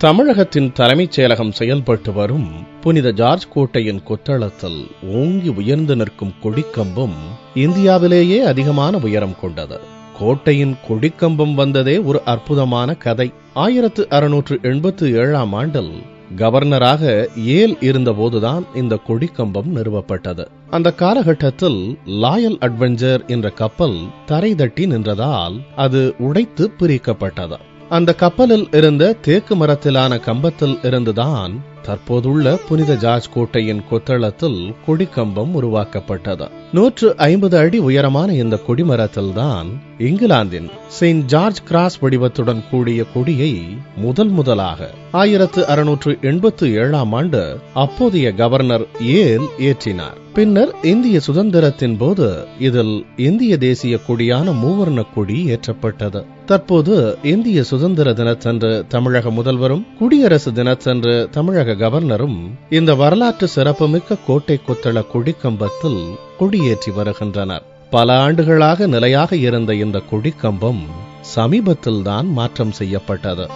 தமிழகத்தின் தலைமைச் செயலகம் செயல்பட்டு வரும் புனித ஜார்ஜ் கோட்டையின் கொத்தளத்தில் ஓங்கி உயர்ந்து நிற்கும் கொடிக்கம்பம் இந்தியாவிலேயே அதிகமான உயரம் கொண்டது. கோட்டையின் கொடிக்கம்பம் வந்ததே ஒரு அற்புதமான கதை. 1687 ஆண்டில் கவர்னராக ஏல் இருந்தபோதுதான் இந்த கொடிக்கம்பம் நிறுவப்பட்டது. அந்த காலகட்டத்தில் லாயல் அட்வென்ச்சர் என்ற கப்பல் தரை தட்டி நின்றதால் அது உடைத்து பிரிக்கப்பட்டது. அந்த கப்பலில் இருந்த தேக்கு மரத்திலான கம்பத்தில் இருந்துதான் தற்போதுள்ள புனித ஜார்ஜ் கோட்டையின் கொத்தளத்தில் கொடிக்கம்பம் உருவாக்கப்பட்டது. 150 அடி உயரமான இந்த கொடிமரத்தில்தான் இங்கிலாந்தின் செயின்ட் ஜார்ஜ் கிராஸ் வடிவத்துடன் கூடிய கொடியை முதலாக 1687 ஆண்டு அப்போதைய கவர்னர் ஏல் ஏற்றினார். பின்னர் இந்திய சுதந்திரத்தின் போது இதில் இந்திய தேசிய கொடியான மூவர்ண கொடி ஏற்றப்பட்டது. தற்போது இந்திய சுதந்திர தினத்தன்று தமிழக முதல்வரும் குடியரசு தினத்தன்று தமிழக கவர்னரும் இந்த வரலாற்று சிறப்புமிக்க கோட்டை கொத்தள கொடிக்கம்பத்தில் கொடியேற்றி வருகின்றனர். பல ஆண்டுகளாக நிலையாக இருந்த இந்த கொடிக்கம்பம் சமீபத்தில்தான் மாற்றம் செய்யப்பட்டது.